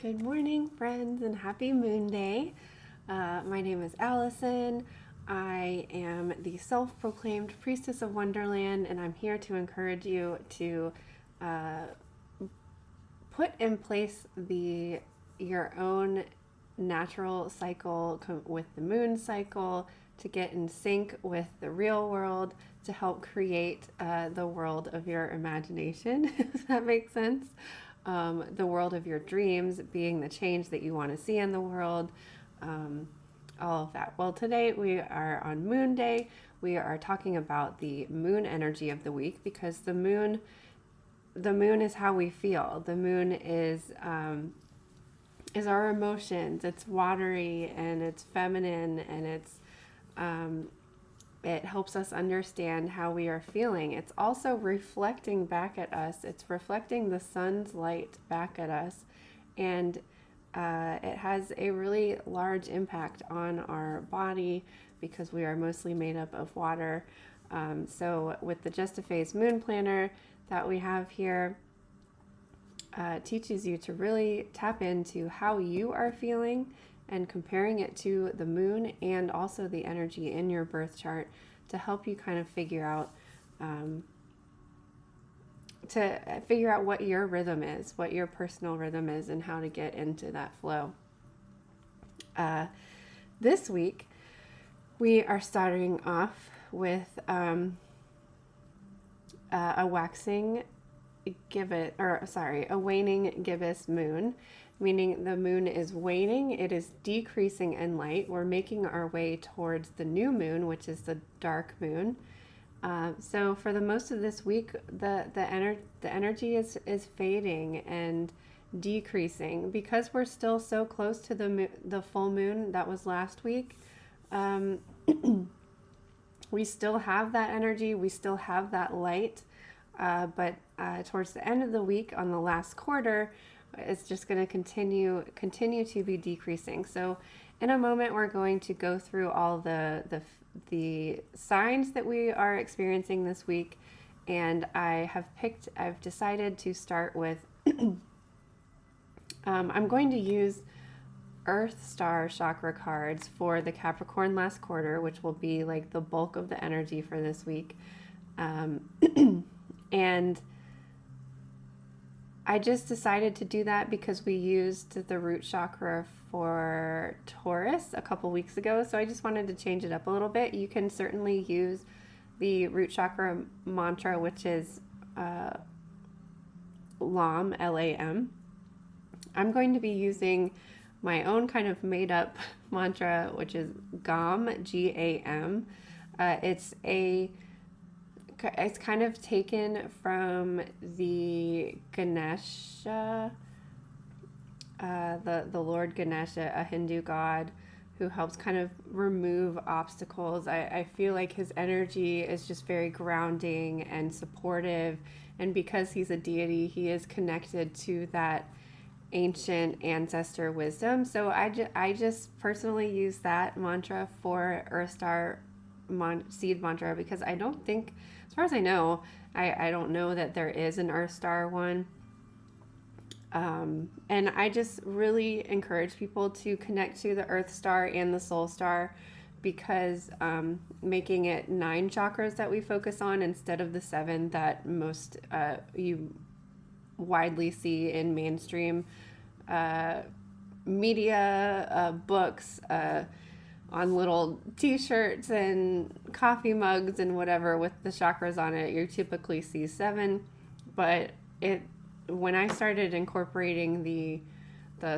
Good morning, friends, and happy Moonday. My name is Allison. I am the self-proclaimed priestess of Wonderland, and I'm here to encourage you to put in place your own natural cycle with the moon cycle, to get in sync with the real world, to help create the world of your imagination, if that makes sense. The world of your dreams being the change that you want to see in the world, all of that. Well, today we are on Moonday. We are talking about the moon energy of the week, because the moon is how we feel. The moon is our emotions. It's watery and it's feminine, and it helps us understand how we are feeling. It's also reflecting back at us. It's reflecting the sun's light back at us. And it has a really large impact on our body because we are mostly made up of water. So with the Just a Phase Moon Planner that we have here, teaches you to really tap into how you are feeling and comparing it to the moon and also the energy in your birth chart to help you kind of figure out what your rhythm is, what your personal rhythm is, and how to get into that flow. This week, we are starting off with a waning gibbous moon, meaning the moon is waning, it is decreasing in light. We're making our way towards the new moon, which is the dark moon. So for the most of this week, the energy is fading and decreasing because we're still so close to the full moon that was last week. We still have that energy, we still have that light, but towards the end of the week, on the last quarter, it's just going to continue to be decreasing. So in a moment, we're going to go through all the signs that we are experiencing this week, and I've decided to start with I'm going to use Earth Star chakra cards for the Capricorn last quarter, which will be like the bulk of the energy for this week. And I just decided to do that because we used the root chakra for Taurus a couple weeks ago, so I just wanted to change it up a little bit. You can certainly use the root chakra mantra, which is LAM, L-A-M. I'm going to be using my own kind of made-up mantra, which is GAM, G-A-M. It's kind of taken from the Ganesha, the Lord Ganesha, a Hindu god who helps kind of remove obstacles. I feel like his energy is just very grounding and supportive, and because he's a deity, he is connected to that ancient ancestor wisdom. So I just personally use that mantra for Earth Star seed mantra because I don't think, as far as I know, I don't know that there is an Earth Star one. And I just really encourage people to connect to the Earth Star and the Soul Star because making it 9 chakras that we focus on instead of the 7 that most you widely see in mainstream media, books, on little t-shirts and coffee mugs and whatever with the chakras on it, you typically see 7. But when I started incorporating the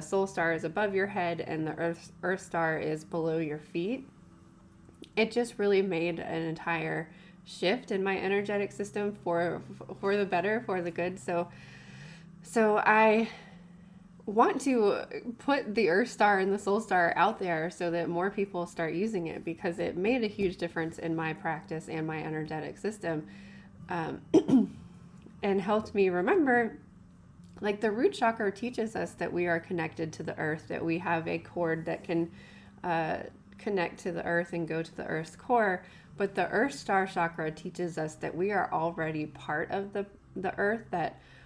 soul star is above your head and the earth star is below your feet, it just really made an entire shift in my energetic system for the better, for the good. So I want to put the Earth Star and the Soul Star out there so that more people start using it, because it made a huge difference in my practice and my energetic system, and helped me remember, like, the root chakra teaches us that we are connected to the earth, that we have a cord that can connect to the earth and go to the earth's core. But the Earth Star chakra teaches us that we are already part of the earth, that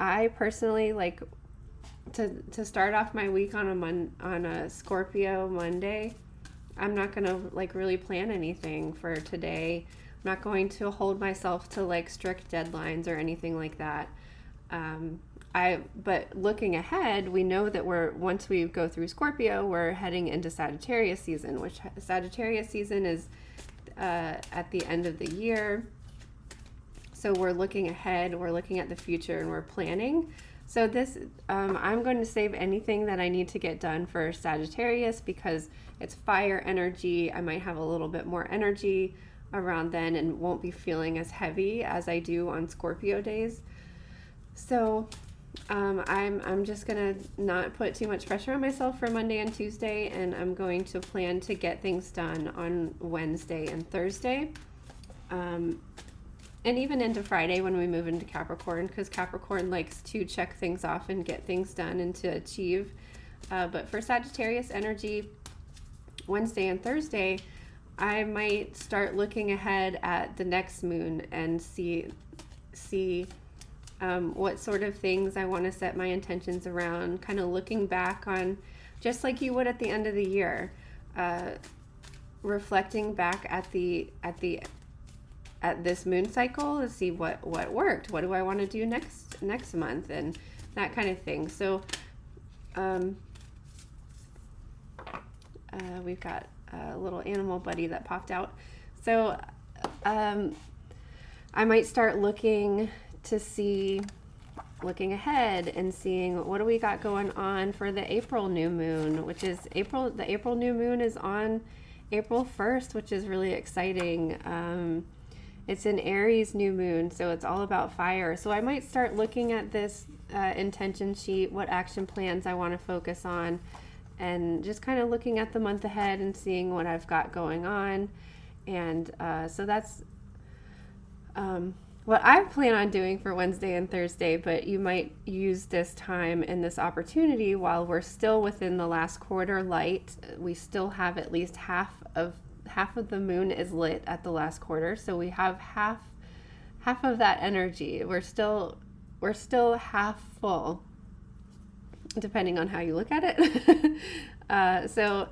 I personally like to start off my week on a Scorpio Monday. I'm not gonna like really plan anything for today. I'm not going to hold myself to like strict deadlines or anything like that. But looking ahead, we know that once we go through Scorpio, we're heading into Sagittarius season, which Sagittarius season is at the end of the year. So we're looking ahead, we're looking at the future, and we're planning. So this, I'm going to save anything that I need to get done for Sagittarius because it's fire energy. I might have a little bit more energy around then and won't be feeling as heavy as I do on Scorpio days. So I'm just gonna not put too much pressure on myself for Monday and Tuesday, and I'm going to plan to get things done on Wednesday and Thursday, and even into Friday when we move into Capricorn, because Capricorn likes to check things off and get things done and to achieve. But for Sagittarius energy, Wednesday and Thursday, I might start looking ahead at the next moon and see what sort of things I want to set my intentions around, kind of looking back on, just like you would at the end of the year, reflecting back at this moon cycle to see what worked, what do I want to do next month, and that kind of thing. So we've got a little animal buddy that popped out. So I might start looking ahead and seeing what do we got going on for the April new moon, which is the April new moon is on April 1st, which is really exciting. It's an Aries new moon, so it's all about fire. So I might start looking at this intention sheet, what action plans I want to focus on, and just kind of looking at the month ahead and seeing what I've got going on. And so that's what I plan on doing for Wednesday and Thursday, but you might use this time and this opportunity while we're still within the last quarter light. We still have at least half of the moon is lit at the last quarter, so we have half of that energy. We're still half full, depending on how you look at it. So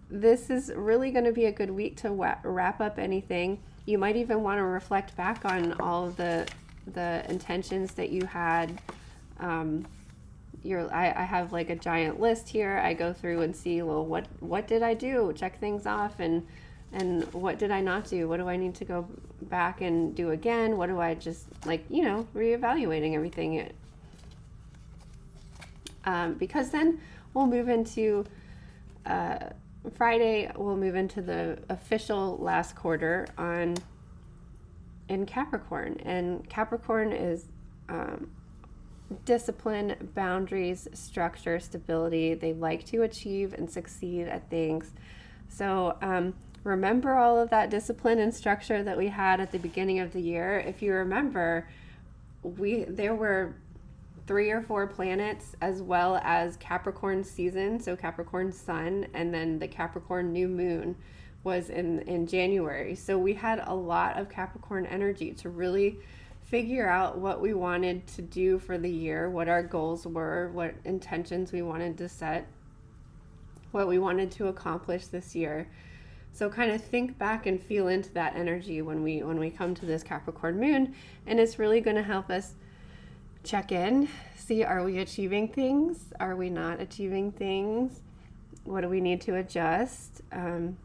this is really going to be a good week to wrap up anything. You might even want to reflect back on all of the intentions that you had. I have like a giant list here. I go through and see, well, what did I do? Check things off, and what did I not do? What do I need to go back and do again? What do I just reevaluating everything. Because then we'll move into Friday. We'll move into the official last quarter in Capricorn, and Capricorn is discipline, boundaries, structure, stability. They like to achieve and succeed at things. So remember all of that discipline and structure that we had at the beginning of the year. If you remember, there were 3 or 4 planets, as well as Capricorn season, so Capricorn sun, and then the Capricorn new moon was in January. So we had a lot of Capricorn energy to really figure out what we wanted to do for the year, what our goals were, what intentions we wanted to set, what we wanted to accomplish this year. So kind of think back and feel into that energy when we come to this Capricorn moon, and it's really going to help us check in, see, are we achieving things? Are we not achieving things? What do we need to adjust? And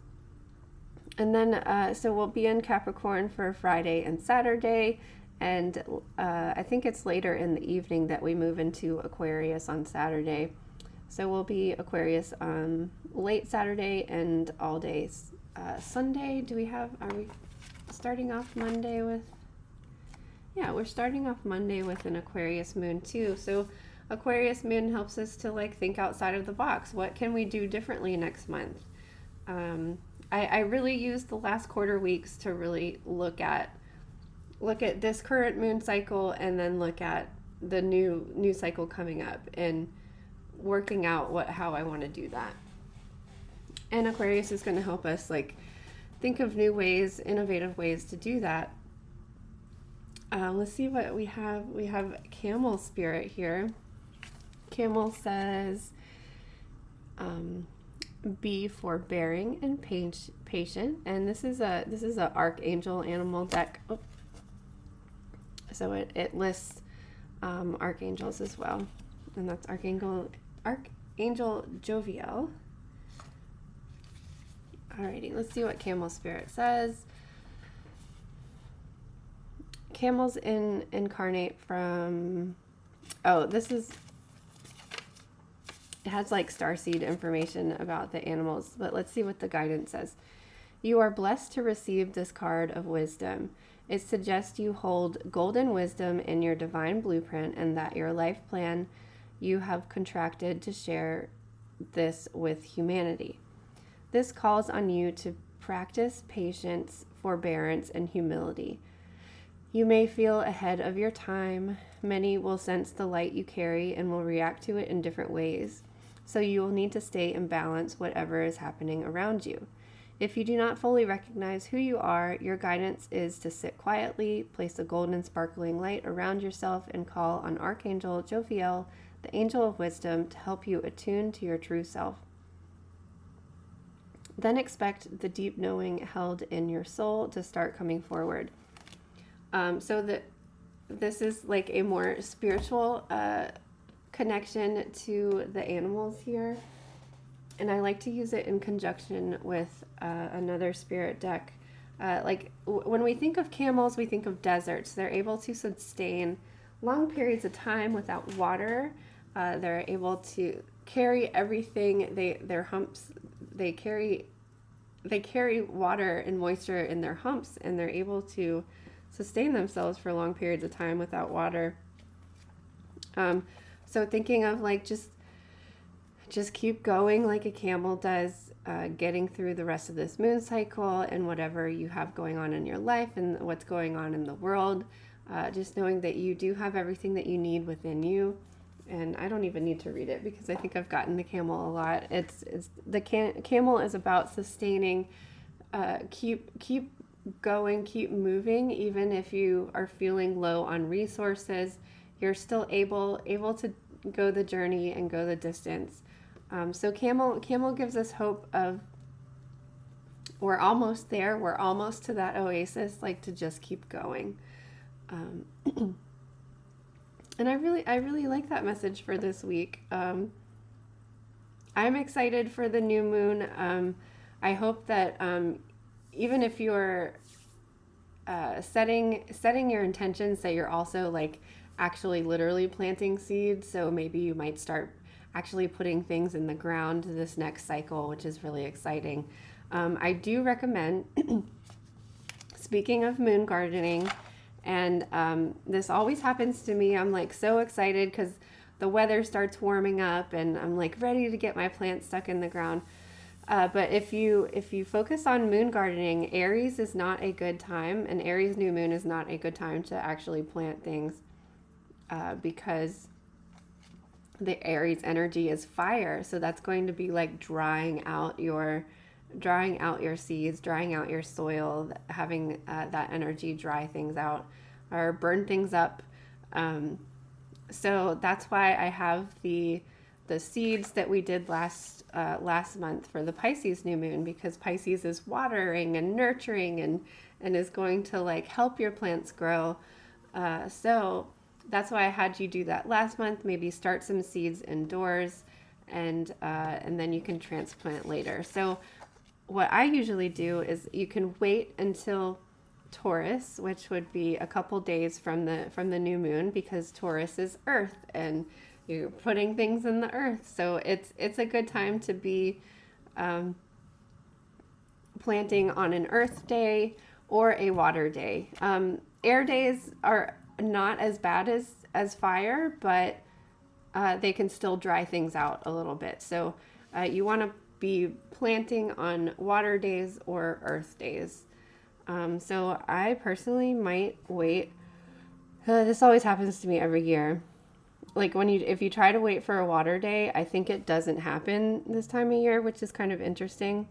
then, so we'll be in Capricorn for Friday and Saturday, and I think it's later in the evening that we move into Aquarius on Saturday. So we'll be Aquarius late Saturday and all day Sunday. Are we starting off Monday with? Yeah, we're starting off Monday with an Aquarius moon too. So Aquarius moon helps us to like think outside of the box. What can we do differently next month? I really use the last quarter weeks to really look at this current moon cycle, and then look at the new cycle coming up, and working out how I want to do that. And Aquarius is going to help us like think of new ways, innovative ways to do that. Let's see what we have. We have Camel Spirit here. Camel says, be forbearing and patient. And this is a Archangel animal deck. Oh. So it lists archangels as well, and that's Archangel Joviel. Alrighty, let's see what Camel Spirit says. Camels incarnate from, it has like starseed information about the animals, but let's see what the guidance says. You are blessed to receive this card of wisdom. It suggests you hold golden wisdom in your divine blueprint and that your life plan, you have contracted to share this with humanity. This calls on you to practice patience, forbearance, and humility. You may feel ahead of your time. Many will sense the light you carry and will react to it in different ways. So you will need to stay in balance whatever is happening around you. If you do not fully recognize who you are, your guidance is to sit quietly, place a golden sparkling light around yourself, and call on Archangel Jophiel, the angel of wisdom, to help you attune to your true self. Then expect the deep knowing held in your soul to start coming forward. This is like a more spiritual connection to the animals here. And I like to use it in conjunction with another spirit deck. When we think of camels, we think of deserts. They're able to sustain long periods of time without water. They're able to carry everything. Their humps. They carry water and moisture in their humps, and they're able to sustain themselves for long periods of time without water. So thinking of like just keep going like a camel does, getting through the rest of this moon cycle and whatever you have going on in your life and what's going on in the world. Just knowing that you do have everything that you need within you. And I don't even need to read it because I think I've gotten the camel a lot. Camel is about sustaining, keep going, keep moving, even if you are feeling low on resources. You're still able to go the journey and go the distance. So camel gives us hope of we're almost there. We're almost to that oasis, like to just keep going. And I really like that message for this week. I'm excited for the new moon. I hope that even if you're setting your intentions, that you're also like actually literally planting seeds. So maybe you might start actually putting things in the ground this next cycle, which is really exciting. I do recommend, speaking of moon gardening, and this always happens to me. I'm like so excited because the weather starts warming up and I'm like ready to get my plants stuck in the ground. But if you focus on moon gardening, Aries is not a good time, and Aries new moon is not a good time to actually plant things because the Aries energy is fire. So that's going to be like drying out your seeds, drying out your soil, having that energy dry things out or burn things up. So that's why I have the seeds that we did last month for the Pisces new moon, because Pisces is watering and nurturing and is going to like help your plants grow. So that's why I had you do that last month. Maybe start some seeds indoors and then you can transplant later. So what I usually do is you can wait until Taurus, which would be a couple days from the new moon, because Taurus is earth and you're putting things in the earth. So it's a good time to be planting on an earth day or a water day. Air days are not as bad as fire, but they can still dry things out a little bit. So you want to be planting on water days or earth days. So I personally might wait. This always happens to me every year. Like if you try to wait for a water day, I think it doesn't happen this time of year, which is kind of interesting.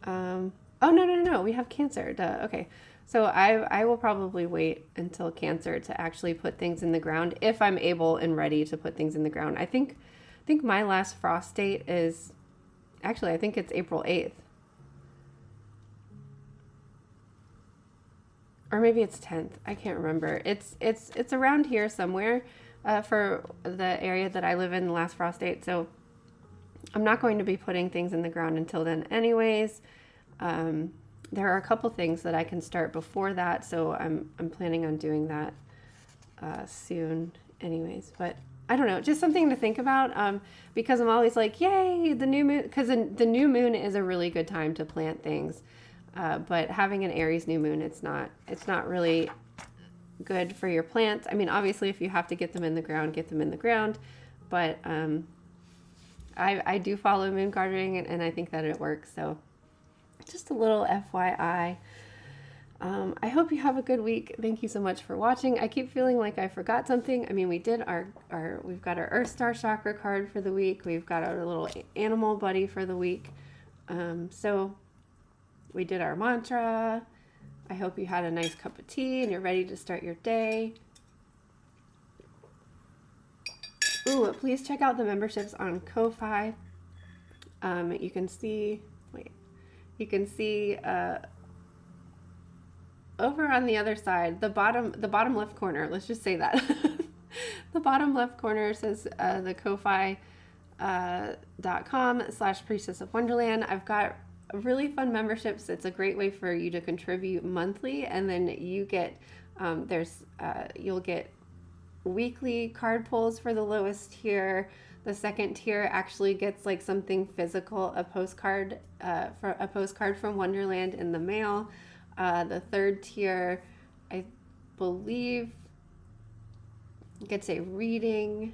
Oh, no. We have Cancer. Duh. Okay. So I will probably wait until Cancer to actually put things in the ground if I'm able and ready to put things in the ground. I think my last frost date is actually, I think it's April 8th. Or maybe it's 10th. I can't remember. It's around here somewhere for the area that I live in, the last frost date. So I'm not going to be putting things in the ground until then anyways. There are a couple things that I can start before that, so I'm planning on doing that soon anyways. But I don't know, just something to think about, because I'm always like, yay, the new moon, because the new moon is a really good time to plant things. But having an Aries new moon, it's not really good for your plants. I mean, obviously, if you have to get them in the ground, get them in the ground. But I do follow moon gardening, and I think that it works. So just a little FYI. I hope you have a good week. Thank you so much for watching. I keep feeling like I forgot something. I mean, we did we've got our Earth Star Chakra card for the week. We've got our little animal buddy for the week. So we did our mantra. I hope you had a nice cup of tea and you're ready to start your day. Ooh, please check out the memberships on Ko-Fi. You can see over on the other side, the bottom left corner, let's just say that. The bottom left corner says the Ko-Fi.com/Priestess of Wonderland. I've got really fun memberships. It's a great way for you to contribute monthly, and then you get you'll get weekly card pulls for the lowest tier. The second tier actually gets like something physical, a postcard from Wonderland in the mail. The third tier, I believe, gets a reading,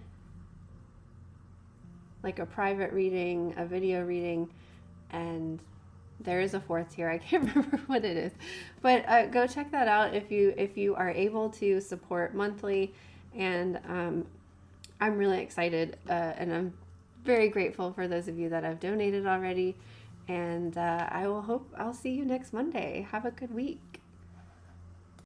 like a private reading, a video reading, and there is a fourth tier. I can't remember what it is, but go check that out if you are able to support monthly. And I'm really excited, and I'm very grateful for those of you that have donated already. And I'll see you next Monday. Have a good week.